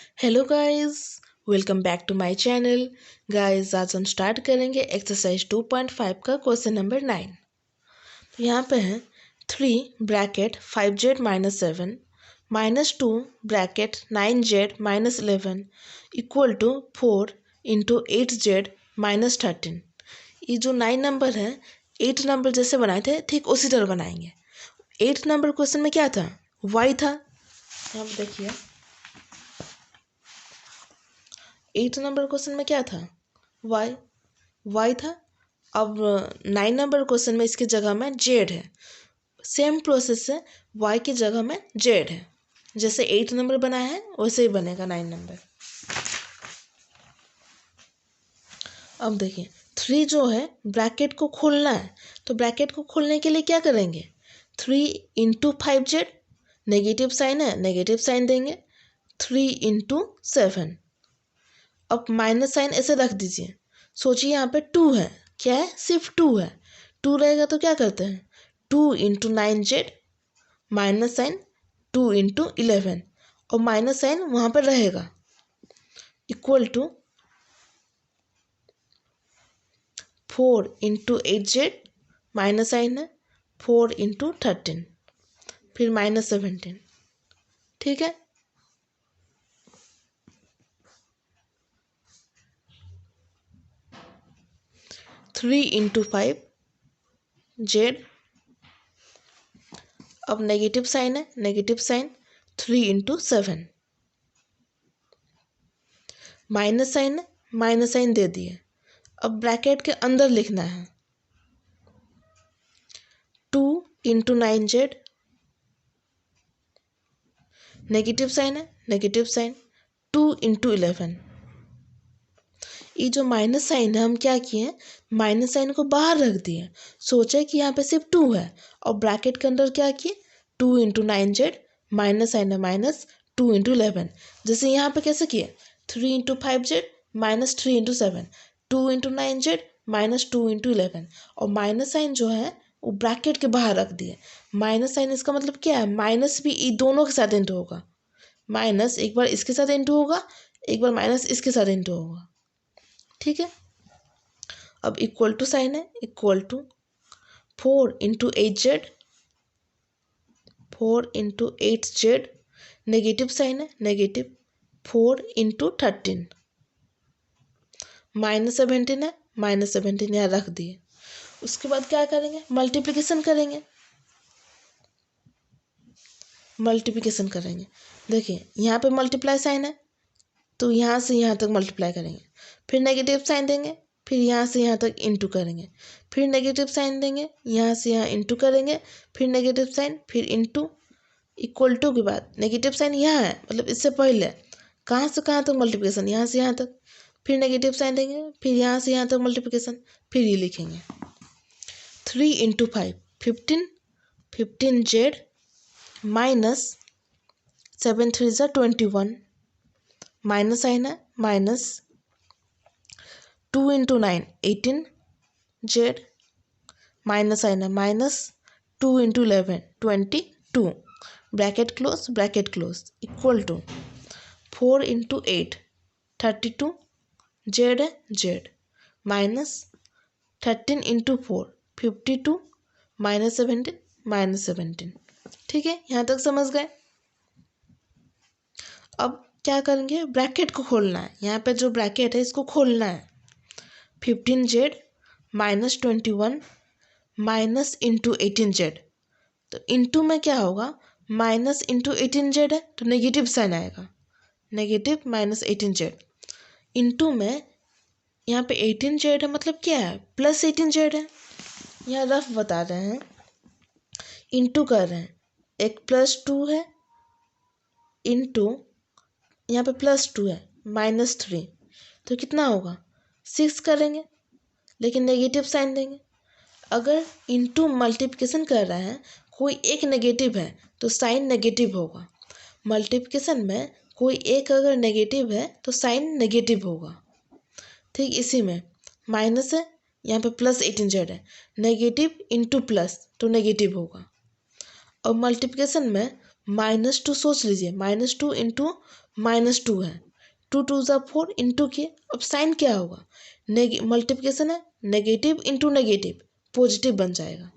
Hello guys, welcome back to my channel. Guys, आज हम start करेंगे एक्सरसाइज 2.5 का क्वेश्चन नंबर 9। तो यहाँ पे है 3 bracket 5z minus 7 minus 2 bracket 9z minus 11 equal to 4 into 8z minus 13। ये जो 9 नंबर है 8 नंबर जैसे बनाए थे ठीक उसी तरह बनाएंगे। 8 नंबर क्वेश्चन में क्या था? y था। यहाँ पे देखिए 8 नंबर क्वेश्चन में क्या था? y था। अब 9 नंबर क्वेश्चन में इसकी जगह में z है। सेम प्रोसेस से y की जगह में z है। जैसे 8 नंबर बनाया है वैसे ही बनेगा 9 नंबर। अब देखिए 3 जो है ब्रैकेट को खोलना है, तो ब्रैकेट को खोलने के लिए क्या करेंगे? 3 इंटू 5z, नेगेटिव साइन है, नेगेटिव साइन देंगे। 3 इंटू 7, अब माइनस साइन ऐसे रख दीजिए। सोचिए यहाँ पे 2 है, क्या है? सिर्फ 2 है। 2 रहेगा तो क्या करते हैं? 2 into 9z minus sign 2 into 11, और माइनस साइन वहाँ पर रहेगा, equal to 4 into 8z minus sign है 4 इंटू 13, फिर माइनस 17। ठीक है। थ्री इंटू 5z, अब नेगेटिव साइन है, negative sign 3 into 7, minus sign है, माइनस साइन दे दिए। अब ब्रैकेट के अंदर लिखना है 2 इंटू 9z, नेगेटिव साइन है, नेगेटिव साइन 2 इंटू 11। ये जो माइनस साइन है हम क्या किए? माइनस साइन को बाहर रख दिए। सोचे कि यहाँ पे सिर्फ 2 है, और ब्रैकेट के अंदर क्या किए? 2 इंटू 9z माइनस साइन है माइनस 2 इंटू 11। जैसे यहाँ पे कैसे किए? 3 into 5z minus 3 into 7, 2 into 9z minus 2 into 11, और माइनस साइन जो है वो ब्रैकेट के बाहर रख दिए। माइनस साइन इसका मतलब क्या है? माइनस भी ये दोनों के साथ इंटू होगा। माइनस एक बार इसके साथ इंटू होगा, एक बार माइनस इसके साथ इंटू होगा। ठीक है। अब इक्वल टू साइन है, equal to 4 into 8z, 4 into 8z, negative sign है, नेगेटिव 4 इंटू 13, माइनस 17 है, माइनस 17 यहाँ रख दिए। उसके बाद क्या करेंगे? मल्टीप्लिकेशन करेंगे। मल्टीप्लिकेशन करेंगे, देखिए यहाँ पे मल्टीप्लाई साइन है तो यहाँ से यहाँ तक मल्टीप्लाई करेंगे, फिर नेगेटिव साइन देंगे, फिर यहाँ से यहाँ तक इंटू करेंगे, फिर नेगेटिव साइन देंगे, यहाँ से यहाँ इंटू करेंगे, फिर नेगेटिव साइन, फिर इंटू, इक्वल टू के बाद नेगेटिव साइन यहाँ है, मतलब इससे पहले कहाँ से कहाँ तक मल्टीप्लिकेशन, यहाँ से यहाँ तक, फिर नेगेटिव साइन देंगे, फिर यहाँ से यहाँ तक मल्टीप्लिकेशन, फिर ये लिखेंगे 3 इंटू 5 15, 15z माइनस 7 3 ज़ा 21, माइनस साइन है minus 2 into 9 18z, minus sign है minus 2 into 11 22, bracket close, equal to 4 into 8 32, z है z, माइनस 13 इंटू 4 52, माइनस 17। ठीक है, यहाँ तक समझ गए। अब क्या करेंगे? ब्रैकेट को खोलना है। यहाँ पे जो ब्रैकेट है इसको खोलना है। 15z minus 21 minus into 18z, तो इंटू में क्या होगा? माइनस इंटू 18z है तो नेगेटिव साइन आएगा, नेगेटिव माइनस 18z। इंटू में यहाँ पे 18z है, मतलब क्या है? प्लस 18z है। यहाँ रफ बता रहे हैं, इंटू कर रहे हैं, एक प्लस 2 है इंटू यहाँ पे प्लस 2 है माइनस 3, तो कितना होगा? 6 करेंगे, लेकिन नेगेटिव साइन देंगे। अगर इंटू मल्टीप्लिकेशन कर रहे हैं, कोई एक नेगेटिव है तो साइन नेगेटिव होगा। मल्टीप्लिकेशन में कोई एक अगर नेगेटिव है तो साइन नेगेटिव होगा। ठीक इसी में माइनस है, यहाँ पे प्लस 18z है, नेगेटिव इंटू प्लस तो नेगेटिव होगा। और मल्टीप्लिकेशन में -2 सोच लीजिए, -2 इंटू -2 है, 2 2 ज़ा 4 इंटू किए। अब साइन क्या होगा, मल्टीप्लिकेशन है, नेगेटिव इंटू नेगेटिव पॉजिटिव बन जाएगा।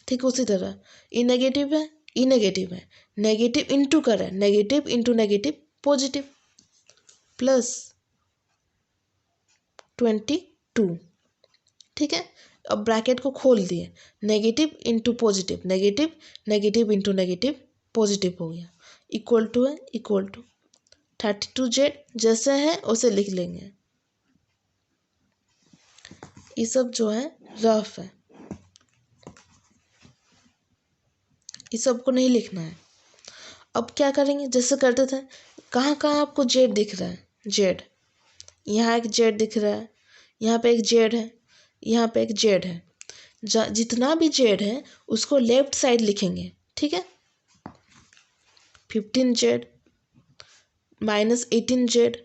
ठीक उसी तरह ई नेगेटिव है, ई नेगेटिव है, नेगेटिव इंटू कर है, negative into negative positive plus 22। ठीक है, अब ब्रैकेट को खोल दिए, negative into positive, negative negative into negative positive हो गया, इक्वल टू है, इक्वल टू 32Z जैसे है उसे लिख लेंगे। ये सब जो है रफ है, ये सब को नहीं लिखना है। अब क्या करेंगे, जैसे करते थे, कहाँ कहाँ आपको जेड दिख रहा है, जेड, यहाँ एक जेड दिख रहा है, यहाँ पे एक जेड है, यहाँ पे एक जेड है, जितना भी जेड है उसको लेफ्ट साइड लिखेंगे। ठीक है, 15Z माइनस 18Z।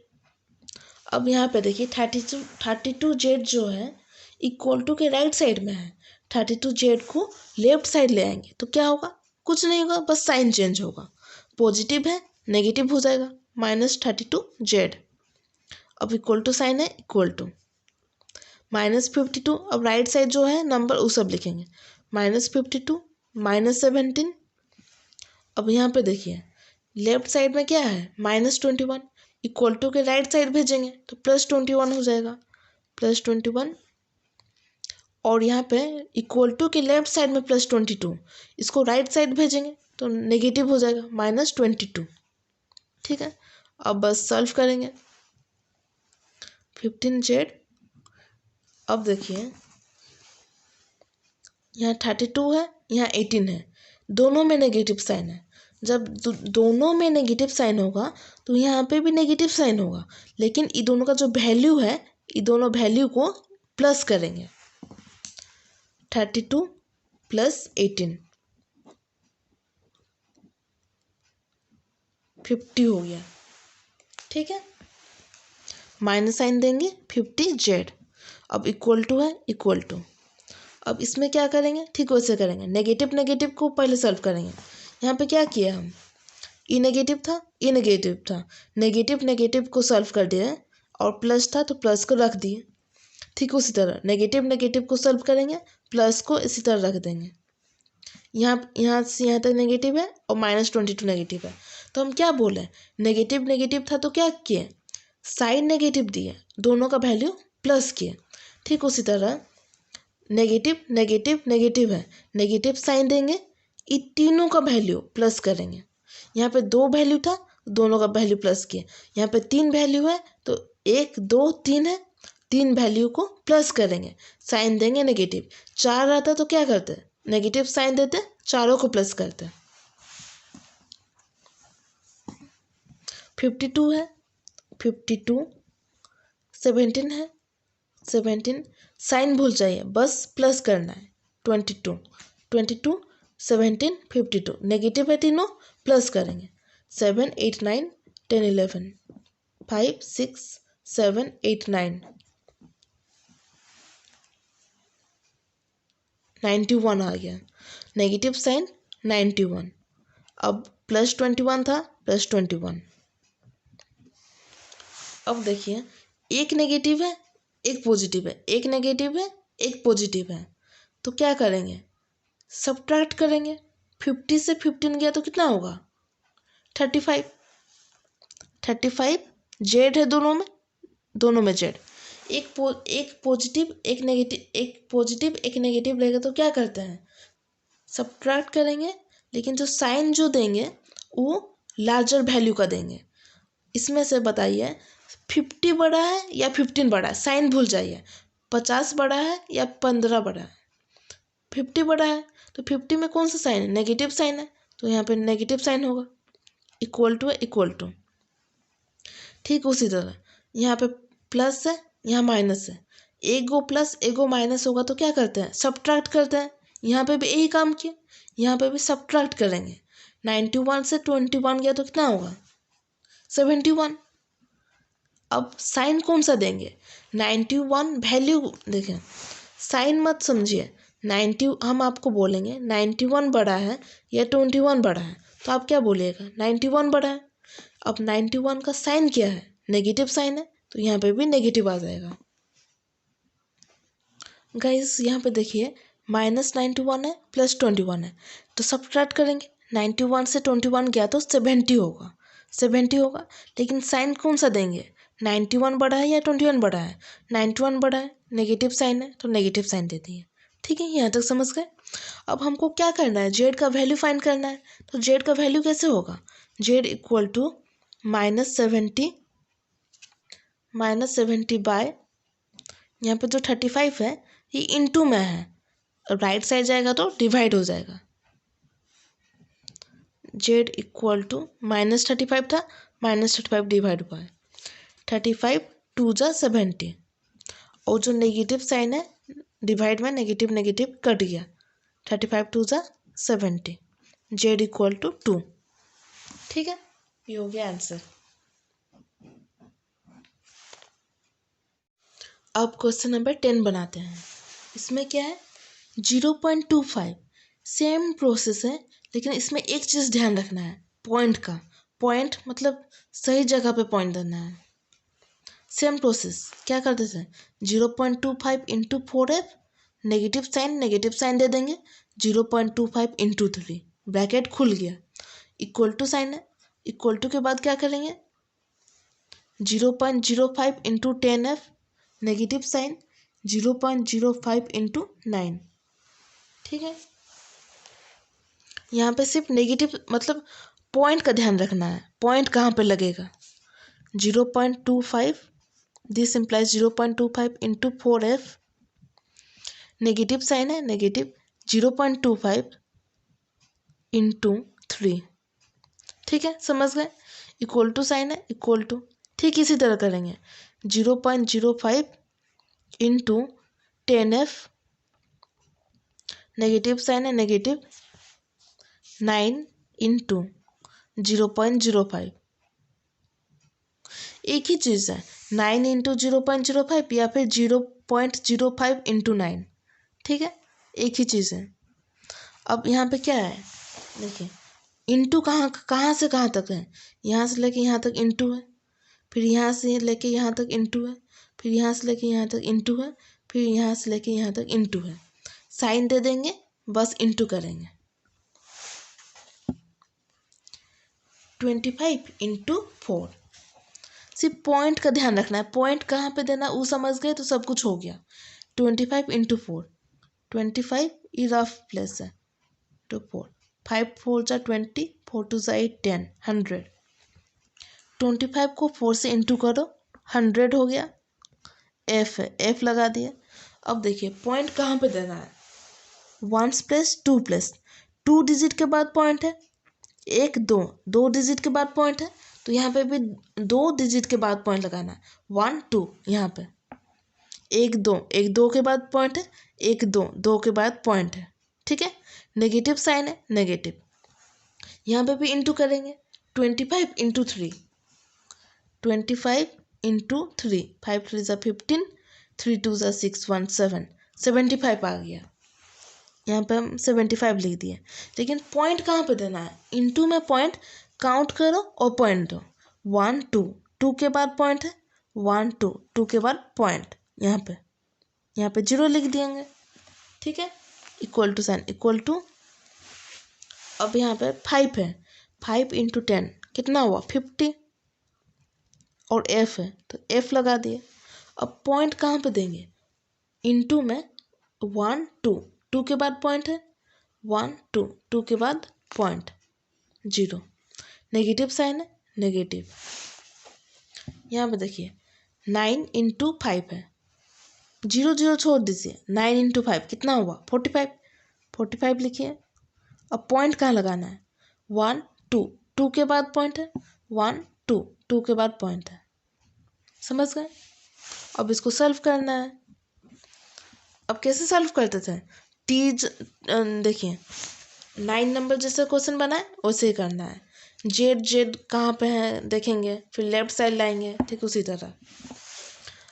अब यहाँ पे देखिए 32Z जो है इक्वल टू के राइट साइड में है, 32Z को लेफ्ट साइड ले आएंगे तो क्या होगा, कुछ नहीं होगा, बस साइन चेंज होगा, पॉजिटिव है नेगेटिव हो जाएगा, -32Z। अब इक्वल टू साइन है, इक्वल टू -52। अब राइट साइड जो है नंबर वो सब लिखेंगे, -52 -17। अब यहाँ पे देखिए लेफ्ट साइड में क्या है, -21, इक्वल टू के राइट साइड भेजेंगे तो +21 हो जाएगा, +21। और यहाँ पे इक्वल टू के लेफ्ट साइड में +22, इसको राइट साइड भेजेंगे तो नेगेटिव हो जाएगा, -22। ठीक है, अब बस सॉल्व करेंगे 15Z। अब देखिए यहाँ 32 है, यहाँ 18 है, दोनों में नेगेटिव साइन है। जब दोनों में नेगेटिव साइन होगा तो यहाँ पे भी नेगेटिव साइन होगा, लेकिन ये दोनों का जो वैल्यू है, ये दोनों वैल्यू को प्लस करेंगे, 32 + 18 50 हो गया। ठीक है, माइनस साइन देंगे 50Z। अब इक्वल टू है, इक्वल टू। अब इसमें क्या करेंगे, ठीक वैसे करेंगे, नेगेटिव नेगेटिव को पहले सॉल्व करेंगे। यहाँ पे क्या किया हम, ई नेगेटिव था, ई नेगेटिव था, नेगेटिव नेगेटिव को सॉल्व कर दिए और प्लस था तो प्लस को रख दिए। ठीक उसी तरह नेगेटिव नेगेटिव को सॉल्व करेंगे, प्लस को इसी तरह रख देंगे। यहाँ से यहाँ तक नेगेटिव है और -22 नेगेटिव है, तो हम क्या बोले, नेगेटिव नेगेटिव था तो क्या किए, साइन नेगेटिव दिए, दोनों का वैल्यू प्लस किए। ठीक उसी तरह नेगेटिव नेगेटिव नेगेटिव है, नेगेटिव साइन देंगे, ये तीनों का वैल्यू प्लस करेंगे। यहाँ पे 2 वैल्यू था, दोनों का वैल्यू प्लस किए। यहाँ पे 3 वैल्यू है तो 1 2 3 है, 3 वैल्यू को प्लस करेंगे, साइन देंगे नेगेटिव। 4 रहता तो क्या करते, नेगेटिव साइन देते, चारों को प्लस करते। 52 है, 52, 17 है, 17 साइन भूल जाइए, बस प्लस करना है, 22, 22 17 52, नेगेटिव है तीनों, प्लस करेंगे, 7 8 9 10 11 5 6 7 8 9 91 आ गया, नेगेटिव साइन 91। अब +21 था, +21। अब देखिए एक नेगेटिव है एक पॉजिटिव है, एक नेगेटिव है एक पॉजिटिव है, तो क्या करेंगे, सब्ट्रैक्ट करेंगे। 50 से 15 गया तो कितना होगा, 35। 35 जेड है दोनों में जेड, एक पॉजिटिव एक नेगेटिव, एक पॉजिटिव एक नेगेटिव रहेगा तो क्या करते हैं, सब्ट्रैक्ट करेंगे, लेकिन जो साइन जो देंगे वो लार्जर वैल्यू का देंगे। इसमें से बताइए 50 बड़ा है या 15 बड़ा है, साइन भूल जाइए, 50 बड़ा है या 15 बड़ा है, 50 बड़ा है तो 50 में कौन सा साइन है, नेगेटिव साइन है, तो यहाँ पे नेगेटिव साइन होगा, इक्वल टू है, इक्वल टू। ठीक उसी तरह यहाँ पे प्लस है, यहाँ माइनस है, एक गो प्लस एक गो माइनस होगा तो क्या करते हैं, सब्ट्रैक्ट करते हैं। यहाँ पे भी यही काम किए, यहाँ पे भी सब्ट्रैक्ट करेंगे। 91 से 21 गया तो कितना होगा, 71। अब साइन कौन सा देंगे, 91 वैल्यू देखें, साइन मत समझिए, 90 हम आपको बोलेंगे 91 बड़ा है या 21 बड़ा है, तो आप क्या बोलिएगा, 91 बड़ा है। अब 91 का साइन क्या है, नेगेटिव साइन है, तो यहाँ पे भी नेगेटिव आ जाएगा। गाइस यहाँ पे देखिए -91 है प्लस 21 है, तो सब्ट्रैक्ट करेंगे। 91 से 21 गया तो 70 होगा, 70 होगा। लेकिन साइन कौन सा देंगे, 91 बड़ा है या 21 बड़ा है, 91 बड़ा है, नेगेटिव साइन है तो नेगेटिव साइन दे दिए। ठीक है, यहाँ तक समझ गए। अब हमको क्या करना है, जेड का वैल्यू फाइंड करना है। तो जेड का वैल्यू कैसे होगा, जेड इक्वल टू -70 बाय यहाँ पे जो 35 है ये इनटू में है, राइट साइड जाएगा तो डिवाइड हो जाएगा। जेड इक्वल टू -35 था, -35 डिवाइड बाय 35 2 जा 70, और जो नेगेटिव साइन है डिवाइड में नेगेटिव नेगेटिव कट गया, 35 2 जा 70, जेड इक्वल टू 2। ठीक है, ये हो गया आंसर। अब क्वेश्चन नंबर 10 बनाते हैं। इसमें क्या है, 0.25, सेम प्रोसेस है, लेकिन इसमें एक चीज़ ध्यान रखना है, पॉइंट का। पॉइंट मतलब सही जगह पे पॉइंट देना है। सेम प्रोसेस क्या करते थे, 0.25 इंटू 4f, नेगेटिव साइन दे देंगे, 0.25 इंटू 3, ब्रैकेट खुल गया, इक्वल टू साइन है, इक्वल टू के बाद क्या करेंगे, 0.05 into 10f, negative sign, 0.05 into 9। ठीक है, यहाँ पे सिर्फ नेगेटिव मतलब पॉइंट का ध्यान रखना है, पॉइंट कहाँ पे लगेगा, 0.25, this implies 0.25 into 4f, negative sign है, नेगेटिव 0.25 इंटू 3। ठीक है, समझ गए, इक्वल टू साइन है, इक्वल टू। ठीक इसी तरह करेंगे, 0.05 इंटू 10f, नेगेटिव साइन है, नेगेटिव 9 इंटू 0.05, एक ही चीज़ है, 9 इंटू 0.05 या फिर 0.05 इंटू 9। ठीक है, एक ही चीज़ है। अब यहाँ पे क्या है, देखिए इंटू कहाँ कहाँ से कहाँ तक है, यहाँ से लेके यहाँ तक इंटू है, फिर यहाँ से लेके यहाँ तक इंटू है, फिर यहाँ से लेके यहाँ तक इंटू है, फिर यहाँ से लेके यहाँ तक इंटू है। साइन दे देंगे, बस इंटू करेंगे, 25 इंटू 4। सिर्फ पॉइंट का ध्यान रखना है, पॉइंट कहाँ पे देना वो समझ गए तो सब कुछ हो गया। 25 इंटू 4, 25 ये रफ प्लेस है तो 4, 5 4 जा 20, 4 2 जा 8 10, 100। 25 को 4 से इंटू करो, 100 हो गया। एफ है, एफ लगा दिया। अब देखिए पॉइंट कहाँ पे देना है, 1 प्लस 2 प्लस 2 डिजिट के बाद पॉइंट है, 1 2 2 डिजिट के बाद पॉइंट है, तो यहाँ पे भी 2 डिजिट के बाद पॉइंट लगाना है, 1 2, यहाँ पे 1 2 के बाद पॉइंट है, 1 2 2 के बाद पॉइंट है। ठीक है, नेगेटिव साइन है, नेगेटिव, यहाँ पे भी इंटू करेंगे, 25 इंटू 3, 25 इंटू 3, 5 3 जा 15, 3 2 जा 6 1 7, 75 आ गया। यहाँ पे हम 75 लिख दिए। लेकिन पॉइंट कहाँ पे देना है, इंटू में पॉइंट काउंट करो और पॉइंट दो, 1 2 2 के बाद पॉइंट है, 1 2 2 के बाद पॉइंट, यहाँ पे 0 लिख देंगे। ठीक है, equal to sign, equal to. अब यहाँ पे 5 है, 5 इंटू 10 कितना हुआ, 50, और एफ है तो एफ लगा दिए। अब पॉइंट कहाँ पे देंगे, इंटू में 1 2 2 के बाद पॉइंट है, 1 2 2 के बाद पॉइंट, 0, नेगेटिव साइन है, नेगेटिव। यहाँ पे देखिए 9 इंटू 5 है, 0 0 छोड़ दीजिए, 9 इंटू 5 कितना हुआ, 45, 45 लिखिए। अब पॉइंट कहाँ लगाना है, 1 2 2 के बाद पॉइंट है, 1 2 2 के बाद पॉइंट है, समझ गए। अब इसको सॉल्व करना है। अब कैसे सॉल्व करते थे, देखिए 9 नंबर जैसे क्वेश्चन बनाए वैसे ही करना है। जेड जेड कहाँ पे है देखेंगे, फिर लेफ्ट साइड लाएंगे, ठीक उसी तरह।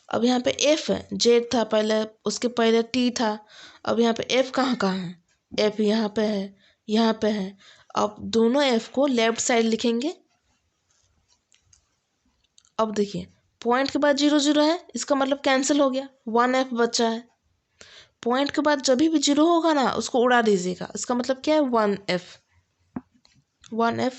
अब यहाँ पे एफ है, जेड था पहले, उसके पहले टी था, अब यहाँ पे एफ कहाँ है, एफ यहाँ पे है, यहाँ पे है। अब दोनों एफ को लेफ्ट साइड लिखेंगे, अब देखिए पॉइंट के बाद 0 0 है, इसका मतलब कैंसिल हो गया, 1f बचा है। पॉइंट के बाद जब भी 0 होगा ना उसको उड़ा दीजिएगा, इसका मतलब क्या है 1f।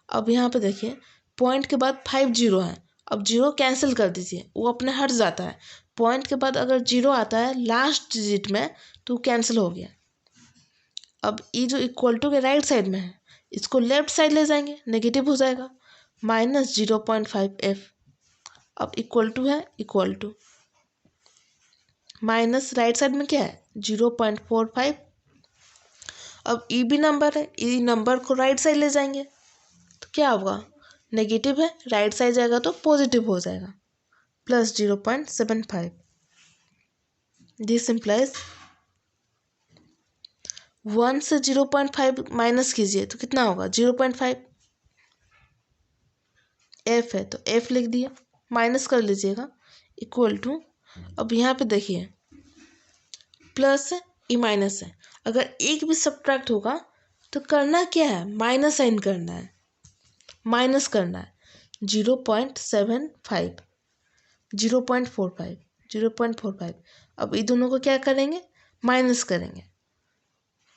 अब यहाँ पे देखिए पॉइंट के बाद 5 0 है, अब 0 कैंसिल कर दीजिए, वो अपने हट जाता है। पॉइंट के बाद अगर 0 आता है लास्ट डिजिट में तो कैंसिल हो गया। अब ये जो इक्वल टू के राइट साइड में है इसको लेफ्ट साइड ले जाएंगे, नेगेटिव हो जाएगा, -0.5f। अब इक्वल टू है, equal to minus right side में क्या है 0.45। अब ई भी नंबर है, ई नंबर को राइट साइड ले जाएंगे तो क्या होगा, नेगेटिव है, राइट साइड जाएगा तो पॉजिटिव हो जाएगा, +0.75। दिस इम्प्लाइज 1 से 0.5 माइनस कीजिए तो कितना होगा 0.5। एफ है तो एफ लिख दिया, माइनस कर लीजिएगा, इक्वल टू। अब यहाँ पे देखिए प्लस है ये माइनस है, अगर एक भी सब्ट्रैक्ट होगा तो करना क्या है, माइनस साइन करना है, माइनस करना है। 0.75 0.45 0.45। अब ये दोनों को क्या करेंगे, माइनस करेंगे।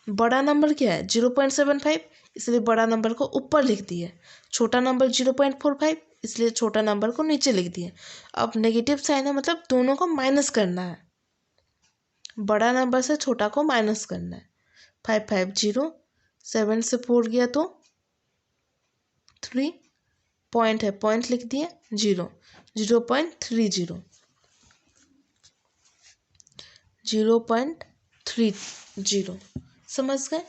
बड़ा नंबर क्या है 0.75, इसलिए बड़ा नंबर को ऊपर लिख दिए, छोटा नंबर 0.45 इसलिए छोटा नंबर को नीचे लिख दिए। अब नेगेटिव साइन है मतलब दोनों को माइनस करना है, बड़ा नंबर से छोटा को माइनस करना है। 550, 7 से 4 गया तो 3, पॉइंट है पॉइंट लिख दिए, 0 0.30 0.30, समझ गए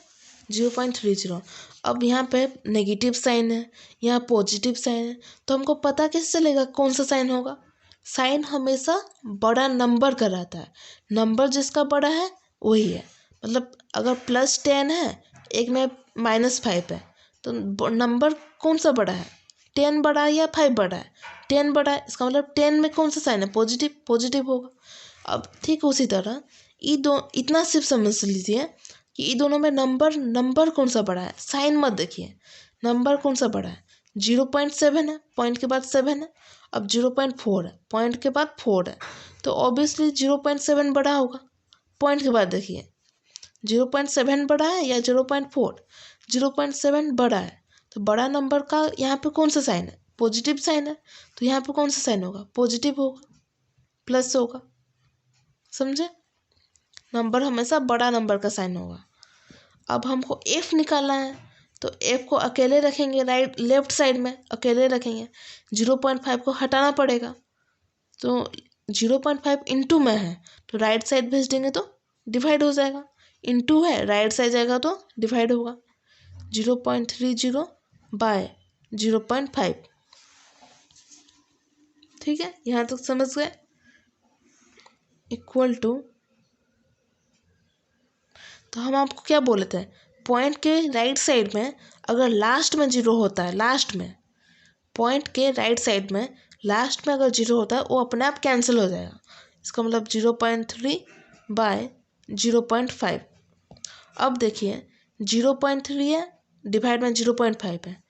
0.30। अब यहाँ पे नेगेटिव साइन है, यहाँ पॉजिटिव साइन है, तो हमको पता कैसे चलेगा कौन सा साइन होगा। साइन हमेशा बड़ा नंबर का रहता है, नंबर जिसका बड़ा है वही है। मतलब अगर +10 है, एक में -5 है, तो नंबर कौन सा बड़ा है, 10 बड़ा है या 5 बड़ा है, 10 बड़ा है, इसका मतलब 10 में कौन सा साइन है, पॉजिटिव, पॉजिटिव होगा। अब ठीक उसी तरह ये दो, इतना सिर्फ समझ लीजिए कि ये दोनों में नंबर कौन सा बड़ा है, साइन मत देखिए, नंबर कौन सा बड़ा है। 0.7 है, पॉइंट के बाद 7 है। अब 0.4 है, पॉइंट के बाद 4 है, तो ऑब्वियसली 0.7 बड़ा होगा। पॉइंट के बाद देखिए 0.7 बड़ा है या 0.4, 0.7 बड़ा है, तो बड़ा नंबर का यहाँ पे कौन सा साइन है, पॉजिटिव साइन है, तो यहाँ पे कौन सा साइन होगा, पॉजिटिव होगा, प्लस होगा, समझे। नंबर हमेशा बड़ा नंबर का साइन होगा। अब हमको एफ निकालना है, तो एफ को अकेले रखेंगे, राइट लेफ्ट साइड में अकेले रखेंगे, 0.5 को हटाना पड़ेगा, तो 0.5 इंटू में है तो राइट साइड भेज देंगे तो डिवाइड हो जाएगा, इंटू है राइट साइड जाएगा तो डिवाइड होगा, 0.30 बाय 0.5। ठीक है, यहाँ तक समझ गए। इक्वल टू, तो हम आपको क्या बोले थे, पॉइंट के राइट साइड में अगर लास्ट में 0 होता है, लास्ट में पॉइंट के राइट साइड में लास्ट में अगर 0 होता है वो अपने आप कैंसिल हो जाएगा, इसका मतलब 0.3 बाय 0.5। अब देखिए 0.3 है, डिवाइड में 0.5 है,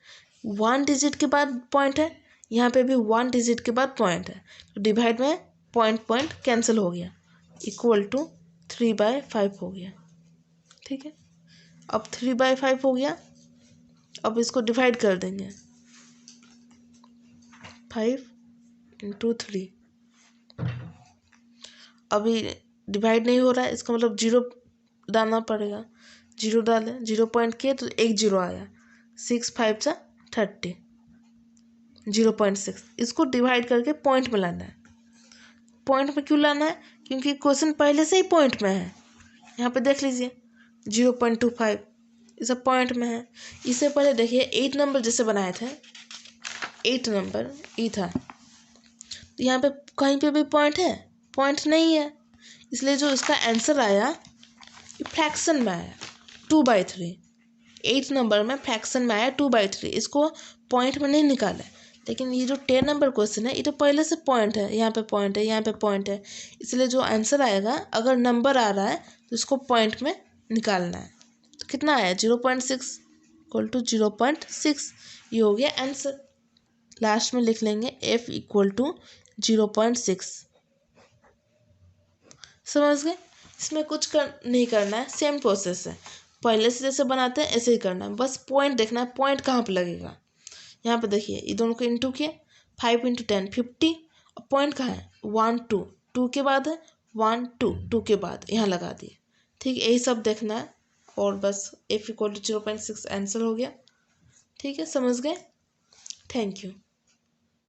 1 डिजिट के बाद पॉइंट है, यहाँ पे भी 1 डिजिट के बाद पॉइंट है, तो डिवाइड में पॉइंट कैंसिल हो गया, इक्वल टू 3/5 हो गया। ठीक है, अब 3/5 हो गया, अब इसको डिवाइड कर देंगे, 5 × 3। अभी डिवाइड नहीं हो रहा है, इसका मतलब 0 डालना पड़ेगा, 0 डालें, 0 पॉइंट किए तो 1 0 आया, 6 5 × 30, 0.6। इसको डिवाइड करके पॉइंट में लाना है। पॉइंट में क्यों लाना है, क्योंकि क्वेश्चन पहले से ही पॉइंट में है, यहाँ पे देख लीजिए 0.25 ये सब पॉइंट में है। इससे पहले देखिए 8 नंबर जैसे बनाए थे, 8 नंबर ये था, तो यहाँ पे कहीं पे भी पॉइंट है, पॉइंट नहीं है, इसलिए जो इसका आंसर आया ये फ्रैक्शन में आया 2/3। 8 नंबर में फ्रैक्शन में आया 2/3, इसको पॉइंट में नहीं निकाला। लेकिन ये जो 10 नंबर क्वेश्चन है ये तो पहले से पॉइंट है, यहाँ पे पॉइंट है, यहाँ पे पॉइंट है, इसलिए जो आंसर आएगा अगर नंबर आ रहा है तो इसको पॉइंट में निकालना है। तो कितना आया 0.6 = 0.6, ये हो गया आंसर। लास्ट में लिख लेंगे f इक्वल टू 0.6। समझ गए? इसमें कुछ नहीं करना है, सेम प्रोसेस है, पहले से जैसे बनाते हैं ऐसे ही करना है, बस पॉइंट देखना है पॉइंट कहाँ पे लगेगा। यहाँ पे देखिए ये दोनों को इंटू किए, 5 × 10 50, और पॉइंट कहाँ है 1 2, 2 के बाद है 1 2, 2 के बाद यहाँ लगा दिए। ठीक है, यही सब देखना है और बस f इक्वल टू 0.6 आंसर हो गया। ठीक है, समझ गए? Thank you.